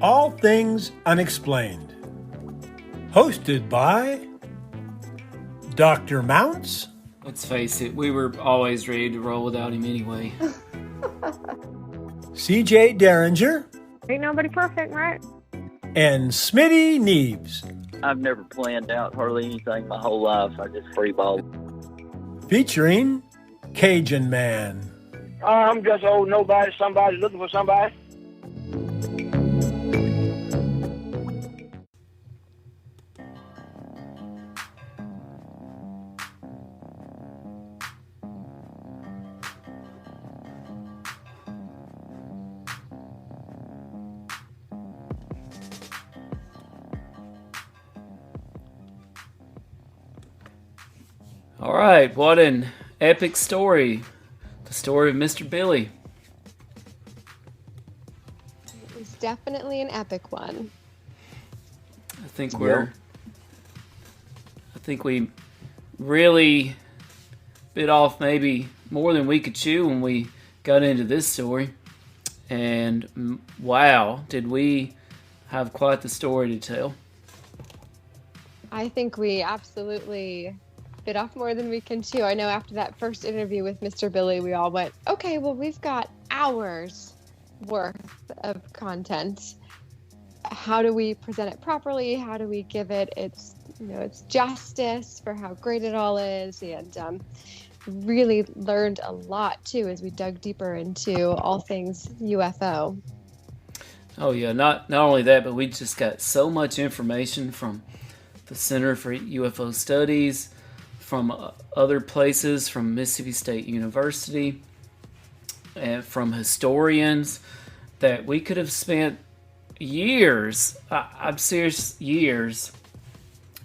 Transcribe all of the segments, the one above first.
All Things Unexplained. Hosted by Dr. Mounts. Let's face it, we were always ready to roll without him anyway. CJ Derringer. Ain't nobody perfect, right? And Smitty Neves. I've never planned out hardly anything my whole life. I just freeball. Featuring Cajun Man. I'm just old nobody, somebody looking for somebody. All right, what an epic story. The story of Mr. Billy. It was definitely an epic one. I think we really bit off maybe more than we could chew when we got into this story. And wow, did we have quite the story to tell. I think we absolutely bit off more than we can chew. I know after that first interview with Mr. Billy, we all went, okay, well, we've got hours worth of content. How do we present it properly? How do we give it its justice for how great it all is? And really learned a lot too as we dug deeper into all things UFO. Oh yeah, not only that, but we just got so much information from the Center for UFO Studies, from other places, from Mississippi State University, and from historians, that we could have spent years, I'm serious, years,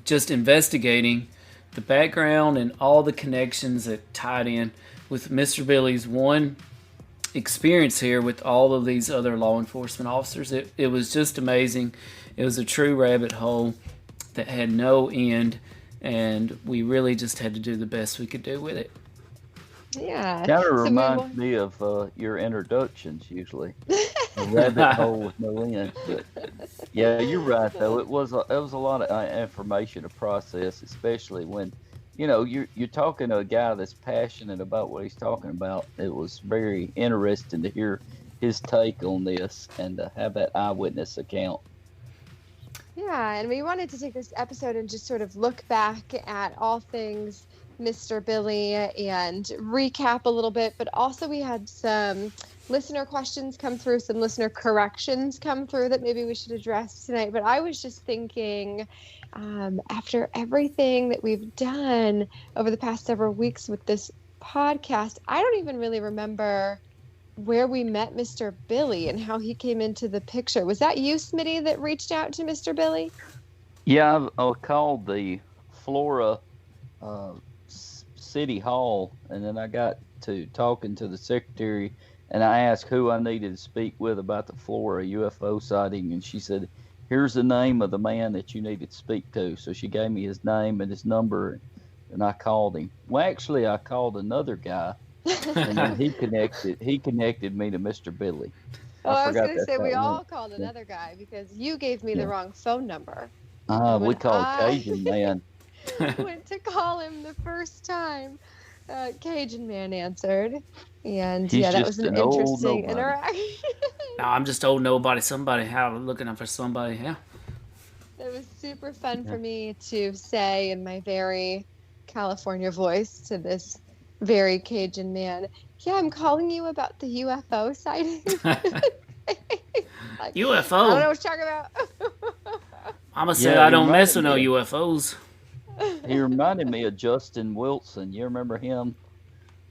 just investigating the background and all the connections that tied in with Mr. Billy's one experience here with all of these other law enforcement officers. It was just amazing. It was a true rabbit hole that had no end, and we really just had to do the best we could do with it. Yeah. Kind of reminds me of your introductions usually. A rabbit hole with no end. But yeah, you're right though. It was a lot of information to process, especially when you're talking to a guy that's passionate about what he's talking about. It was very interesting to hear his take on this and to have that eyewitness account. Yeah, and we wanted to take this episode and just sort of look back at all things Mr. Billy and recap a little bit, but also we had some listener questions come through, some listener corrections come through that maybe we should address tonight. But I was just thinking, after everything that we've done over the past several weeks with this podcast, I don't even really remember where we met Mr. Billy and how he came into the picture. Was that you, Smitty, that reached out to Mr. Billy? Yeah, I called the Flora City Hall, and then I got to talking to the secretary, and I asked who I needed to speak with about the Flora UFO sighting, and she said, here's the name of the man that you needed to speak to. So she gave me his name and his number, and I called him. Well, actually, I called another guy, and then he connected me to Mr. Billy. I was going to say we all called another guy because you gave me the wrong phone number. We called Cajun Man. Went to call him the first time. Cajun Man answered, and that was an interesting interaction. No, I'm just old nobody. Somebody looking for somebody. Yeah. It was super fun for me to say in my very California voice to this very Cajun man, yeah, I'm calling you about the UFO sighting. UFO? I don't know what you're talking about. I'm going to say I don't mess with no UFOs. He reminded me of Justin Wilson. You remember him?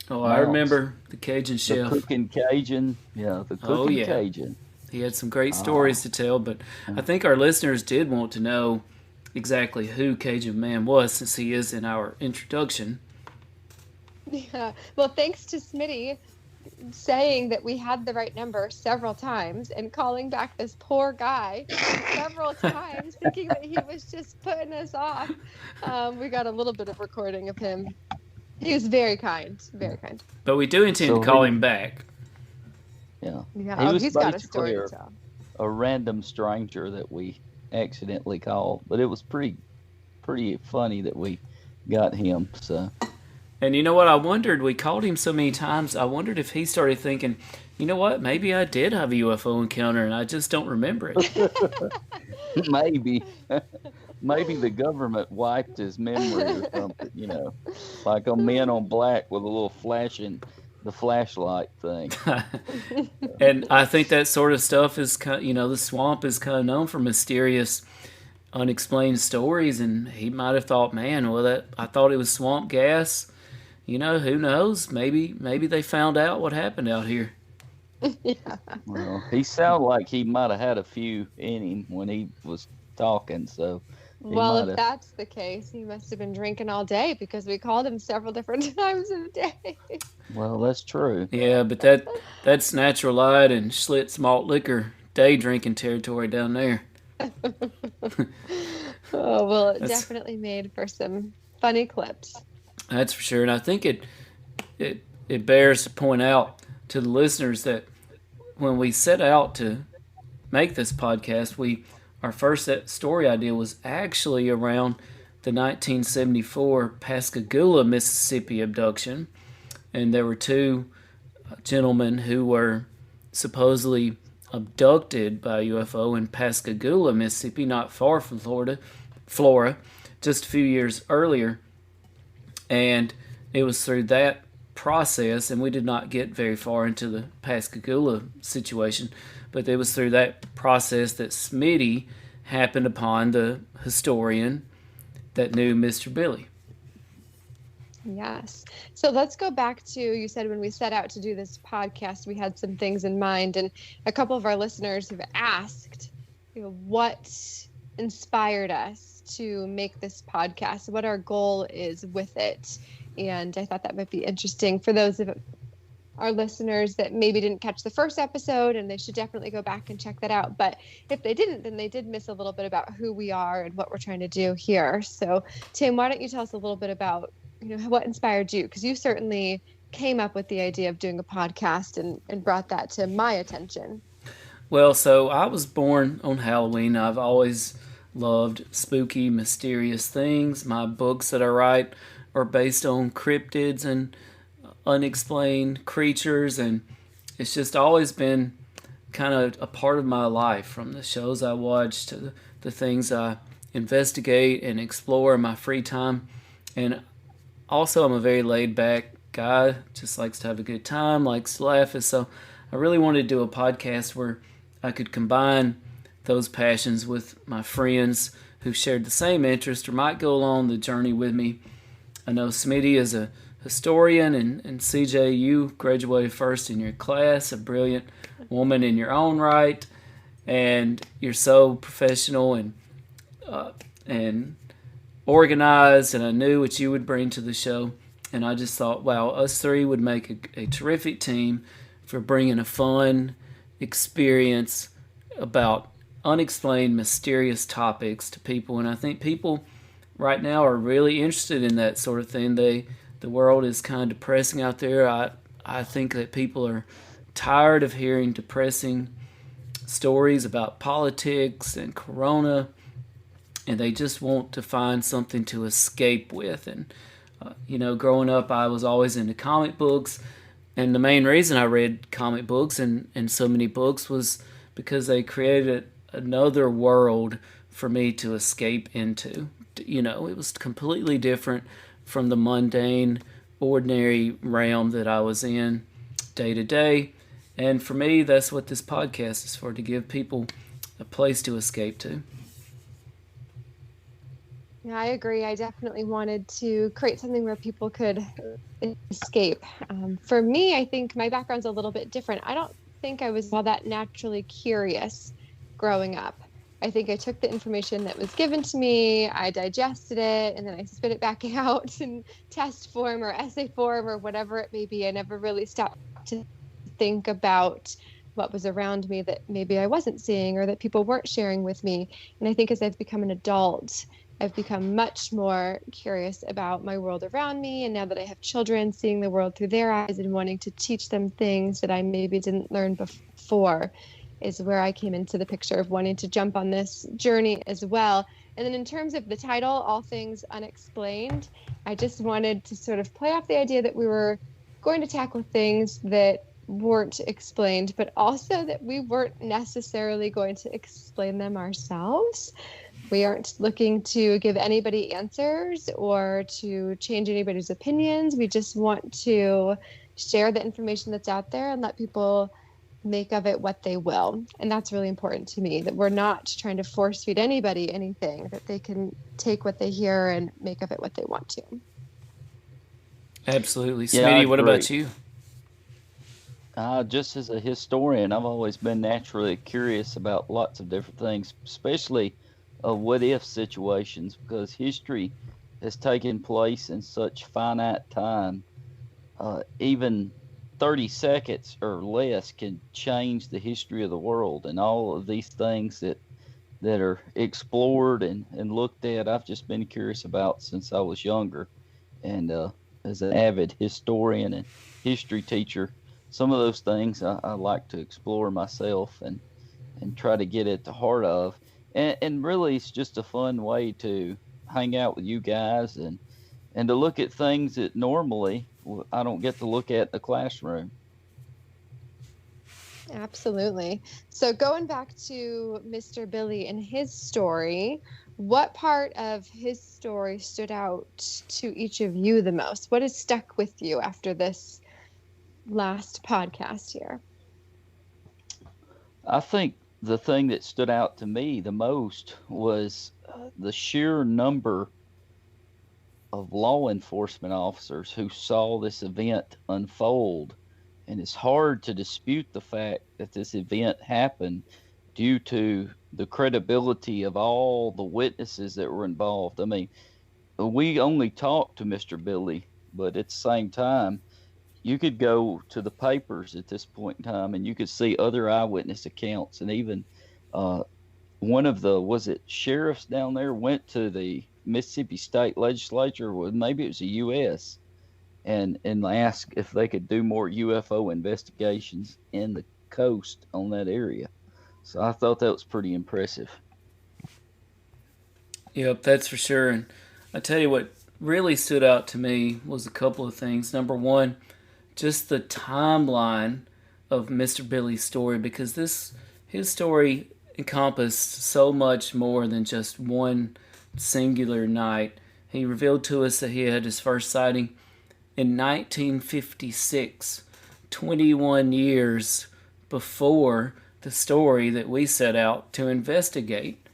Oh, I remember the Cajun chef. The cooking Cajun. Yeah, the cooking Cajun. He had some great stories to tell, but I think our listeners did want to know exactly who Cajun Man was, since he is in our introduction. Yeah. Well, thanks to Smitty saying that we had the right number several times and calling back this poor guy several times thinking that he was just putting us off. We got a little bit of recording of him. He was very kind, very kind. But we do intend to call him back. Yeah. He's got a story to tell. a random stranger that we accidentally called, but it was pretty funny that we got him. So And you know what? I wondered, we called him so many times, I wondered if he started thinking, you know what, maybe I did have a UFO encounter and I just don't remember it. maybe maybe the government wiped his memory or something, like a Men on Black with a little flashing the flashlight thing. And I think that sort of stuff is the swamp is kind of known for mysterious, unexplained stories, and he might have thought, man, well, I thought it was swamp gas. Who knows? Maybe they found out what happened out here. Yeah. Well, he sounded like he might have had a few in him when he was talking, so Well, if that's the case, he must have been drinking all day because we called him several different times a day. Well, that's true. Yeah, but that's natural light and Schlitz malt liquor day drinking territory down there. Oh, well, it definitely made for some funny clips. That's for sure, and I think it bears to point out to the listeners that when we set out to make this podcast, our first story idea was actually around the 1974 Pascagoula, Mississippi abduction, and there were two gentlemen who were supposedly abducted by a UFO in Pascagoula, Mississippi, not far from Florida, just a few years earlier. And it was through that process, and we did not get very far into the Pascagoula situation, but it was through that process that Smitty happened upon the historian that knew Mr. Billy. Yes. So let's go back to, you said when we set out to do this podcast, we had some things in mind, and a couple of our listeners have asked, what inspired us to make this podcast, what our goal is with it. And I thought that might be interesting for those of our listeners that maybe didn't catch the first episode, and they should definitely go back and check that out. But if they didn't, then they did miss a little bit about who we are and what we're trying to do here. So Tim, why don't you tell us a little bit about, what inspired you? Because you certainly came up with the idea of doing a podcast and brought that to my attention. Well, so I was born on Halloween. I've always loved spooky, mysterious things. My books that I write are based on cryptids and unexplained creatures, and it's just always been kind of a part of my life, from the shows I watch to the things I investigate and explore in my free time. And also, I'm a very laid-back guy, just likes to have a good time, likes to laugh. And so I really wanted to do a podcast where I could combine those passions with my friends who shared the same interest or might go along the journey with me. I know Smitty is a historian, and CJ, you graduated first in your class, a brilliant woman in your own right, and you're so professional and organized, and I knew what you would bring to the show, and I just thought, wow, us three would make a terrific team for bringing a fun experience about unexplained, mysterious topics to people. And I think people right now are really interested in that sort of thing. The world is kind of depressing out there. I think that people are tired of hearing depressing stories about politics and corona, and they just want to find something to escape with. And growing up, I was always into comic books, and the main reason I read comic books and so many books was because they created another world for me to escape into. It was completely different from the mundane, ordinary realm that I was in day to day. And for me, that's what this podcast is for, to give people a place to escape to. Yeah, I agree. I definitely wanted to create something where people could escape. For me, I think my background's a little bit different. I don't think I was all that naturally curious growing up. I think I took the information that was given to me, I digested it, and then I spit it back out in test form or essay form or whatever it may be. I never really stopped to think about what was around me that maybe I wasn't seeing or that people weren't sharing with me. And I think as I've become an adult, I've become much more curious about my world around me. And now that I have children, seeing the world through their eyes and wanting to teach them things that I maybe didn't learn before. is where I came into the picture of wanting to jump on this journey as well. And then in terms of the title, All Things Unexplained, I just wanted to sort of play off the idea that we were going to tackle things that weren't explained, but also that we weren't necessarily going to explain them ourselves. We aren't looking to give anybody answers or to change anybody's opinions. We just want to share the information that's out there and let people make of it what they will. And that's really important to me, that we're not trying to force feed anybody anything, that they can take what they hear and make of it what they want to. Absolutely. Yeah, Smitty, I what agree. about you? Just as a historian, I've always been naturally curious about lots of different things, especially what if situations, because history has taken place in such finite time. Even 30 seconds or less can change the history of the world, and all of these things that are explored and looked at, I've just been curious about since I was younger. And as an avid historian and history teacher, some of those things I like to explore myself and try to get at the heart of. And really, it's just a fun way to hang out with you guys and to look at things that normally I don't get to look at in the classroom. Absolutely. So going back to Mr. Billy and his story, what part of his story stood out to each of you the most? What has stuck with you after this last podcast here? I think the thing that stood out to me the most was the sheer number of law enforcement officers who saw this event unfold. And it's hard to dispute the fact that this event happened due to the credibility of all the witnesses that were involved. I mean, we only talked to Mr. Billy, but at the same time, you could go to the papers at this point in time and you could see other eyewitness accounts. And even one of the, was it sheriffs down there, went to the Mississippi State Legislature, or maybe it was the U.S., and asked if they could do more UFO investigations in the coast on that area. So I thought that was pretty impressive. Yep, that's for sure. And I tell you what really stood out to me was a couple of things. Number one, just the timeline of Mr. Billy's story, because his story encompassed so much more than just one singular night. He revealed to us that he had his first sighting in 1956, 21 years before the story that we set out to investigate.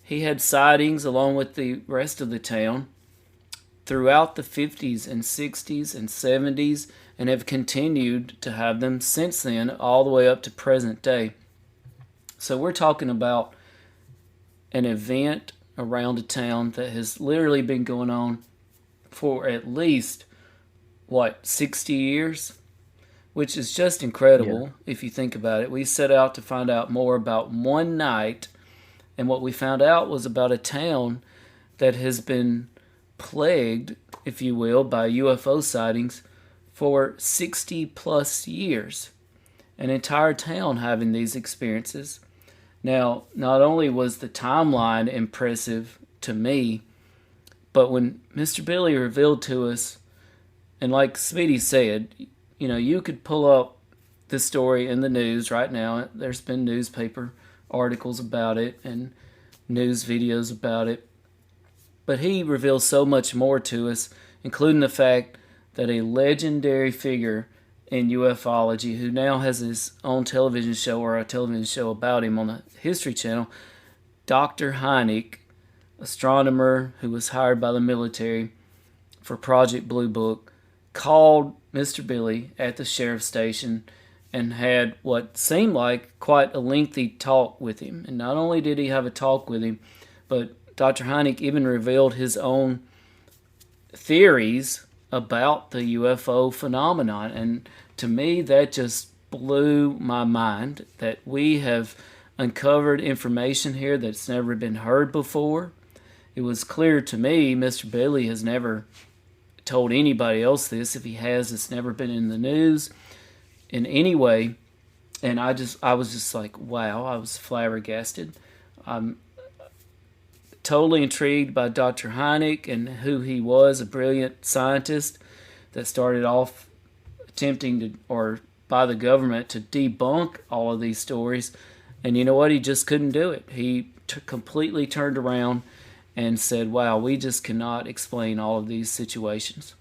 He had sightings along with the rest of the town throughout the 50s and 60s and 70s, and have continued to have them since then all the way up to present day. So we're talking about an event around a town that has literally been going on for at least 60 years, which is just incredible. If you think about it. We set out to find out more about one night, and what we found out was about a town that has been plagued, if you will, by UFO sightings for 60 plus years. An entire town having these experiences. Now, not only was the timeline impressive to me, but when Mr. Billy revealed to us, and like Smitty said, you could pull up this story in the news right now. There's been newspaper articles about it and news videos about it. But he reveals so much more to us, including the fact that a legendary figure in ufology, who now has his own television show, or a television show about him on the History Channel, Dr. Hynek, astronomer who was hired by the military for Project Blue Book, called Mr. Billy at the sheriff's station and had what seemed like quite a lengthy talk with him. And not only did he have a talk with him, but Dr. Hynek even revealed his own theories about the UFO phenomenon. And to me, that just blew my mind, that we have uncovered information here that's never been heard before. It was clear to me Mr. Billy has never told anybody else this. If he has, it's never been in the news in any way. And I was just like, wow, I was flabbergasted. I'm totally intrigued by Dr. Hynek and who he was, a brilliant scientist that started off attempting to, or by the government, to debunk all of these stories. And you know what? He just couldn't do it. He completely turned around and said, wow, we just cannot explain all of these situations.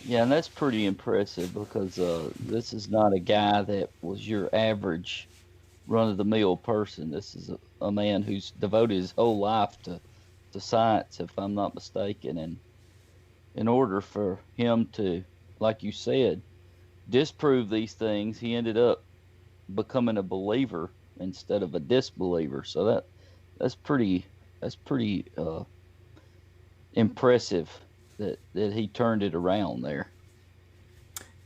Yeah, and that's pretty impressive because this is not a guy that was your average run-of-the-mill person. This is a man who's devoted his whole life to science, if I'm not mistaken. And in order for him to, like you said, disprove these things, he ended up becoming a believer instead of a disbeliever. So that's pretty impressive that he turned it around there.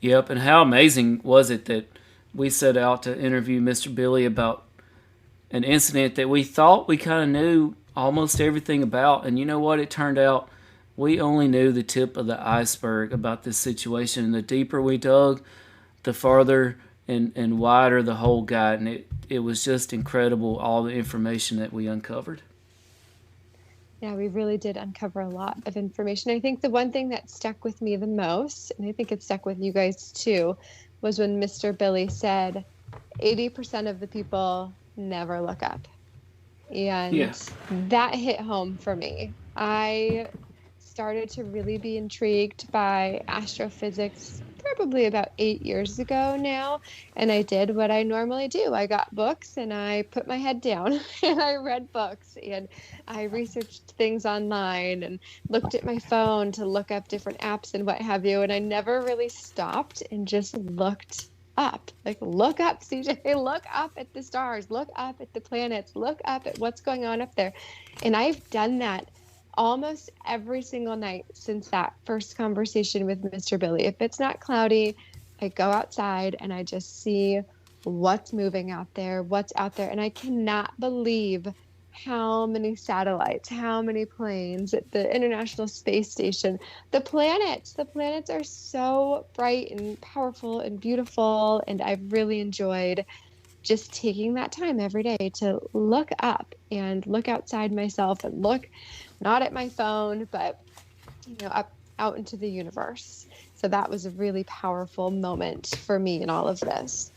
Yep, and how amazing was it that we set out to interview Mr. Billy about an incident that we thought we kind of knew almost everything about, and you know what? It turned out we only knew the tip of the iceberg about this situation, and the deeper we dug, the farther and wider the hole got, and it was just incredible, all the information that we uncovered. Yeah, we really did uncover a lot of information. I think the one thing that stuck with me the most, and I think it stuck with you guys too, was when Mr. Billy said 80% of the people never look up. And that hit home for me. I started to really be intrigued by astrophysics probably about 8 years ago now, and I did what I normally do. I got books and I put my head down and I read books and I researched things online and looked at my phone to look up different apps and what have you, and I never really stopped and just looked up. Like, look up, CJ, look up at the stars, look up at the planets, look up at what's going on up there. And I've done that almost every single night since that first conversation with Mr. Billy. If it's not cloudy, I go outside and I just see what's moving out there, what's out there. And I cannot believe how many satellites, how many planes at the International Space Station. The planets are so bright and powerful and beautiful. And I've really enjoyed just taking that time every day to look up and look outside myself and look not at my phone, but up out into the universe. So that was a really powerful moment for me in all of this.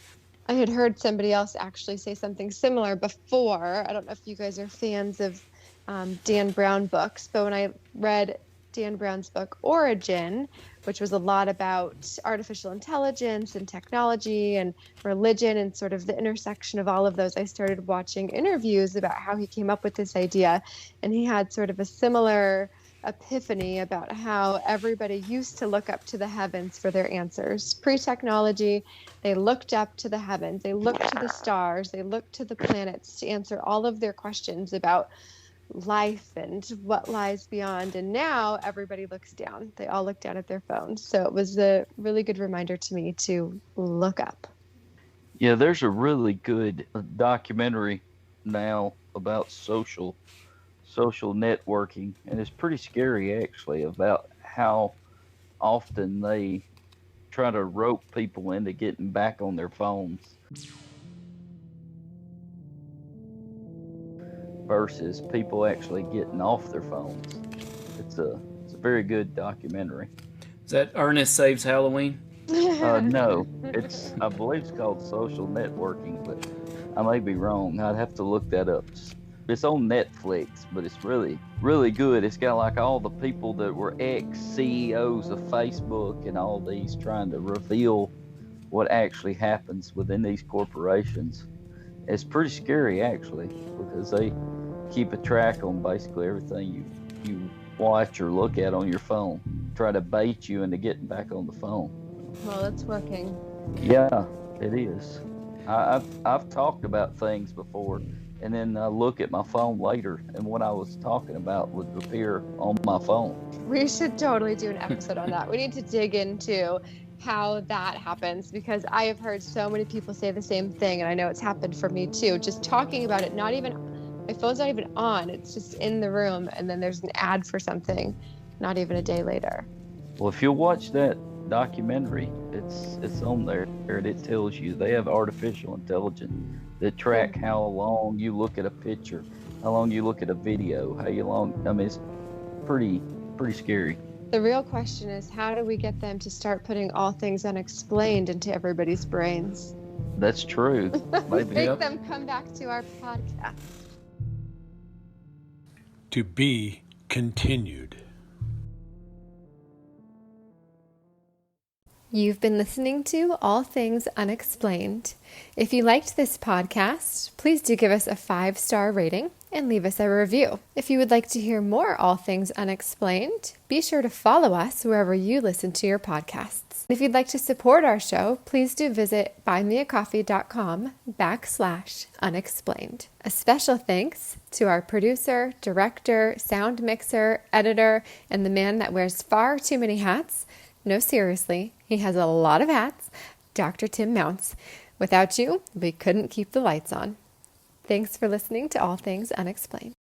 I had heard somebody else actually say something similar before. I don't know if you guys are fans of Dan Brown books, but when I read Dan Brown's book Origin, which was a lot about artificial intelligence and technology and religion and sort of the intersection of all of those, I started watching interviews about how he came up with this idea. And he had sort of a similar epiphany about how everybody used to look up to the heavens for their answers. Pre-technology, they looked up to the heavens, they looked to the stars, they looked to the planets to answer all of their questions about life and what lies beyond. And now everybody looks down. They all look down at their phones. So it was a really good reminder to me to look up. Yeah, there's a really good documentary now about social networking, and it's pretty scary actually about how often they try to rope people into getting back on their phones versus people actually getting off their phones. It's a very good documentary. Is that Ernest Saves Halloween? No, I believe it's called Social Networking, but I may be wrong. I'd have to look that up. It's on Netflix, but it's really, really good. It's got like all the people that were ex-CEOs of Facebook and all these trying to reveal what actually happens within these corporations. It's pretty scary actually, because they keep a track on basically everything you watch or look at on your phone. Try to bait you into getting back on the phone. Well, it's working. Yeah, it is. I've talked about things before, and then I look at my phone later, and what I was talking about would appear on my phone. We should totally do an episode on that. We need to dig into how that happens, because I have heard so many people say the same thing, and I know it's happened for me too. Just talking about it, my phone's not even on. It's just in the room, and then there's an ad for something, not even a day later. Well, if you'll watch that documentary. It's on there, and it tells you they have artificial intelligence that track how long you look at a picture, how long you look at a video, how you long. I mean, it's pretty scary. The real question is, how do we get them to start putting all things unexplained into everybody's brains? That's true. Maybe. Make them come back to our podcast. To be continued. You've been listening to All Things Unexplained. If you liked this podcast, please do give us a 5-star rating and leave us a review. If you would like to hear more All Things Unexplained, be sure to follow us wherever you listen to your podcasts. If you'd like to support our show, please do visit buymeacoffee.com/unexplained. A special thanks to our producer, director, sound mixer, editor, and the man that wears far too many hats. No, seriously, he has a lot of hats, Dr. Tim Mounts. Without you, we couldn't keep the lights on. Thanks for listening to All Things Unexplained.